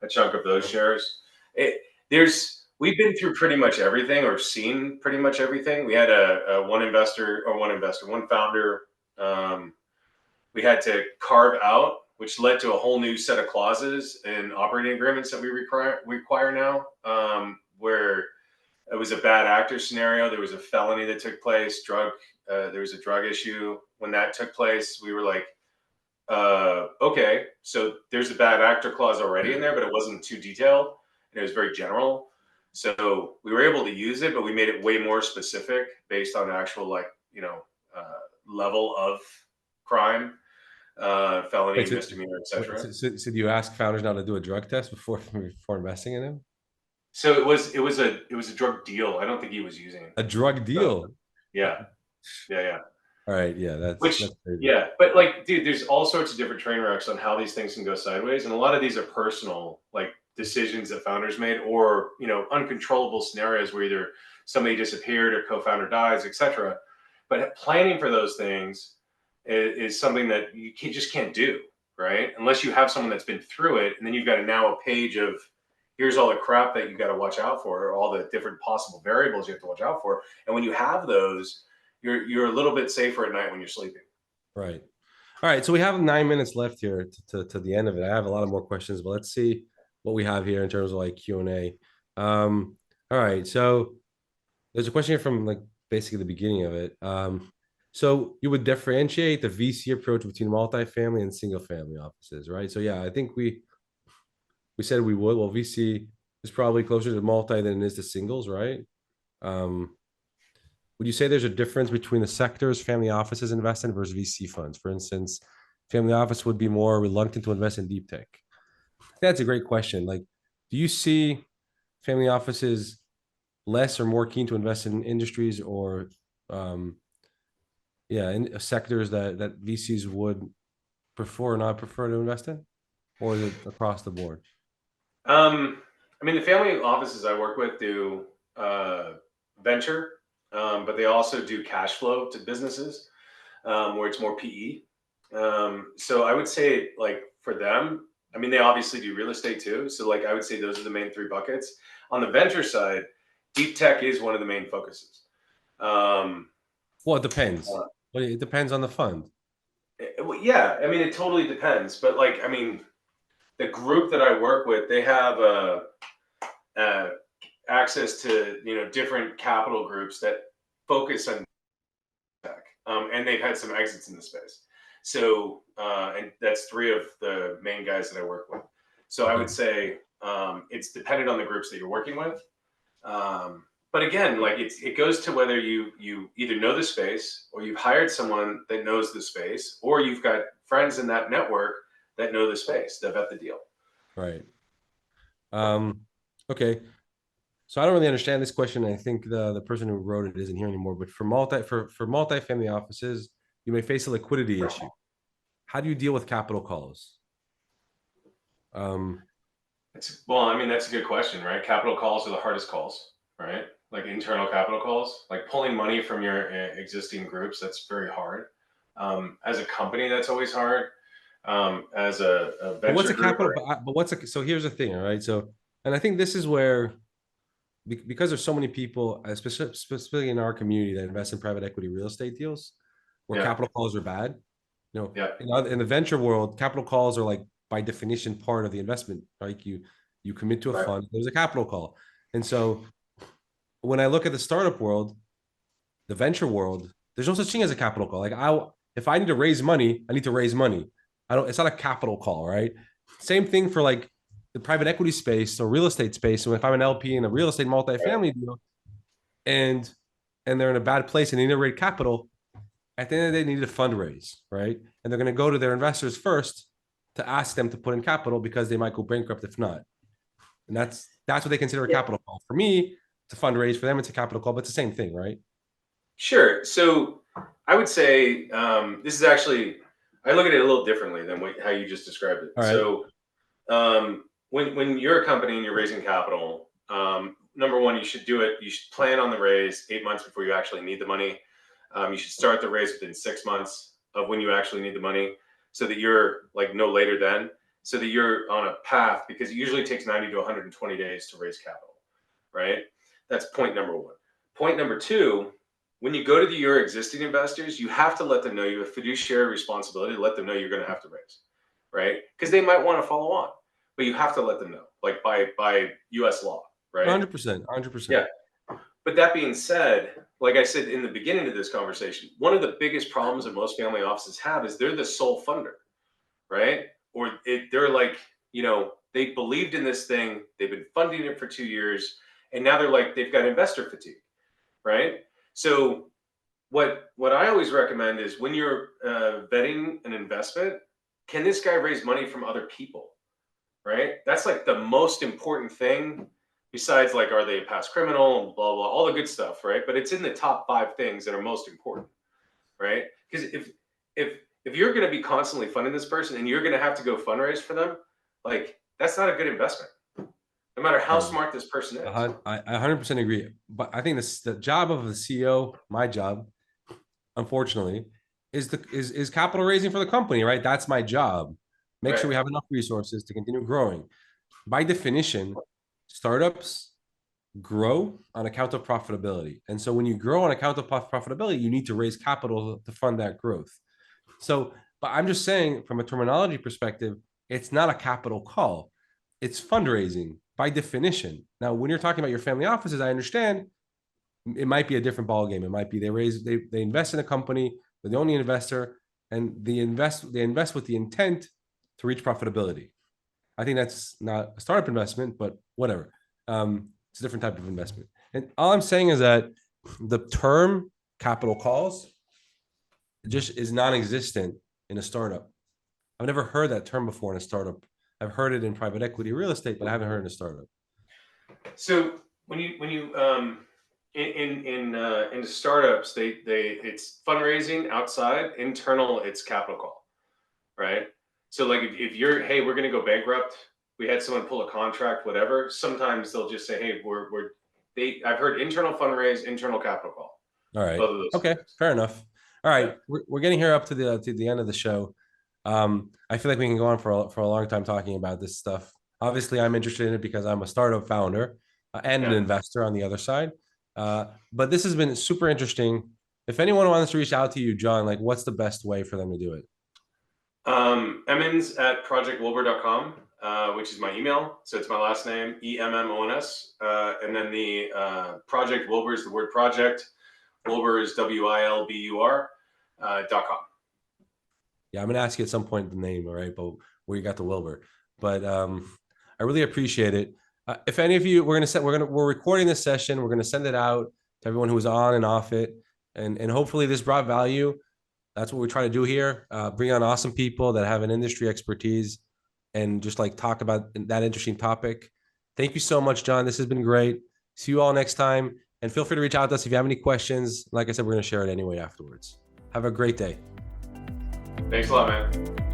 a chunk of those shares. We've been through pretty much everything or seen pretty much everything. We had one founder. We had to carve out, which led to a whole new set of clauses and operating agreements that we require now, where it was a bad actor scenario. There was a felony that took place, there was a drug issue. When that took place, we were like, okay, so there's a bad actor clause already in there, but it wasn't too detailed and it was very general. So we were able to use it, but we made it way more specific based on actual level of crime, felony, Wait, misdemeanor, etc. so do you ask founders now to do a drug test before investing in them? So it was a drug deal. I don't think he was using it. A drug So deal? yeah, yeah. All right, yeah, Which, that's crazy. yeah, but like, dude, there's all sorts of different train wrecks on how these things can go sideways, and a lot of these are personal, like decisions that founders made, or uncontrollable scenarios where either somebody disappeared or co-founder dies, etc. But planning for those things is something that you just can't do, right? Unless you have someone that's been through it, and then you've got now a page of here's all the crap that you got to watch out for, or all the different possible variables you have to watch out for. And when you have those, you're a little bit safer at night when you're sleeping. Right. All right. So we have 9 minutes left here to the end of it. I have a lot of more questions, but let's see what we have here in terms of like Q&A. All right. So there's a question here from like basically the beginning of it. So you would differentiate the VC approach between multifamily and single family offices, right? So yeah, I think we said we would. Well, VC is probably closer to multi than it is to singles, right? Would you say there's a difference between the sectors family offices invest in versus VC funds? For instance, family office would be more reluctant to invest in deep tech. That's a great question. Like, do you see family offices less or more keen to invest in industries or, in sectors that VCs would prefer or not prefer to invest in, or is it across the board? I mean, the family offices I work with do venture, but they also do cash flow to businesses, where it's more PE. So I would say, like for them, I mean, they obviously do real estate too. So like I would say those are the main three buckets. On the venture side, deep tech is one of the main focuses. Um, Well, it depends. uh, Well, it depends on the fund. well, yeah, I mean, it totally depends. But like, I mean, the group that I work with, they have uh, access to different capital groups that focus on tech, and they've had some exits in the space. So, and that's three of the main guys that I work with. So I Okay. would say it's dependent on the groups that you're working with. But again, like it goes to whether you either know the space or you've hired someone that knows the space, or you've got friends in that network that know the space that vet the deal. Right. Um, okay. So I don't really understand this question. I think the person who wrote it isn't here anymore. But for multifamily offices, you may face a liquidity issue. How do you deal with capital calls? Um, Well, I mean, that's a good question, right? Capital calls are the hardest calls, right? Like internal capital calls, like pulling money from your existing groups. That's very hard. As a company, that's always hard. As a but what's venture a group, capital? But what's a so here's the thing, all right? So, and I think this is where because there's so many people, specifically in our community, that invest in private equity real estate deals, where yeah, capital calls are bad. yeah, In the venture world, capital calls are like by definition part of the investment. Like you commit to a right, fund, there's a capital call, and so when I look at the startup world, the venture world, there's no such thing as a capital call. Like if I need to raise money, I need to raise money. I don't. It's not a capital call, right? Same thing for like the private equity space or real estate space. So if I'm an LP in a real estate right. multifamily deal, and they're in a bad place and they need to raise capital, at the end of the day, they need to fundraise, right? And they're going to go to their investors first to ask them to put in capital because they might go bankrupt if not. And that's what they consider a Yeah, capital call. For me, it's a fundraise. For them, it's a capital call, but it's the same thing, right? sure. So I would say this is actually I look at it a little differently than how you just described it. All right. So when you're a company and you're raising capital, number one, you should do it. You should plan on the raise 8 months before you actually need the money. You should start the raise within 6 months of when you actually need the money, so that you're like no later than, so that you're on a path, because it usually takes 90 to 120 days to raise capital, right? That's point number one. Point number two, when you go to your existing investors, you have to let them know you have fiduciary responsibility to let them know you're going to have to raise, right? Because they might want to follow on, but you have to let them know, like by U.S. law, right? 100%. 100%. Yeah. But that being said, like I said in the beginning of this conversation, one of the biggest problems that most family offices have is they're the sole funder, right? Or they're like, they believed in this thing, they've been funding it for 2 years, and now they're like, they've got investor fatigue, right? So what I always recommend is when you're vetting an investment, can this guy raise money from other people, right? That's like the most important thing. Besides, like, are they a past criminal and blah blah, all the good stuff, right? But it's in the top five things that are most important, right? Because if you're going to be constantly funding this person and you're going to have to go fundraise for them, like that's not a good investment, no matter how Right. smart this person is. I 100% agree. But I think this the job of the CEO, my job, unfortunately, is capital raising for the company, right? That's my job. Make sure Right. we have enough resources to continue growing. By definition, startups grow on account of profitability. And so when you grow on account of profitability, you need to raise capital to fund that growth. So, but I'm just saying from a terminology perspective, it's not a capital call. It's fundraising by definition. Now, when you're talking about your family offices, I understand it might be a different ball game. It might be they invest in a company, they're the only investor, and they invest with the intent to reach profitability. I think that's not a startup investment, but whatever. It's a different type of investment. And all I'm saying is that the term capital calls just is non-existent in a startup. I've never heard that term before in a startup. I've heard it in private equity real estate, but I haven't heard it in a startup. So when you in startups, they it's fundraising outside, internal it's capital call, right? So like if you're, hey, we're going to go bankrupt, we had someone pull a contract, whatever. Sometimes they'll just say, hey, we're they. I've heard internal fundraise, internal capital call, All right. both of those Okay. things. Fair enough. All Yeah. right. We're getting here up to the end of the show. I feel like we can go on for a long time talking about this stuff. Obviously, I'm interested in it because I'm a startup founder and an Yeah. investor on the other side. But this has been super interesting. If anyone wants to reach out to you, John, like what's the best way for them to do it? Emmons at projectwilbur.com, which is my email. So it's my last name, Emmons. And then the Project Wilbur is the word project. Wilbur is WILBUR.com. Yeah, I'm gonna ask you at some point the name, all right? But where you got the Wilbur. But I really appreciate it. If any of you, we're recording this session. We're gonna send it out to everyone who's on and off it, and hopefully this brought value. That's what we try to do here. Bring on awesome people that have an industry expertise, and just like talk about that interesting topic. Thank you so much, John. This has been great. See you all next time, and feel free to reach out to us if you have any questions. Like I said, we're gonna share it anyway afterwards. Have a great day. Thanks a lot, man.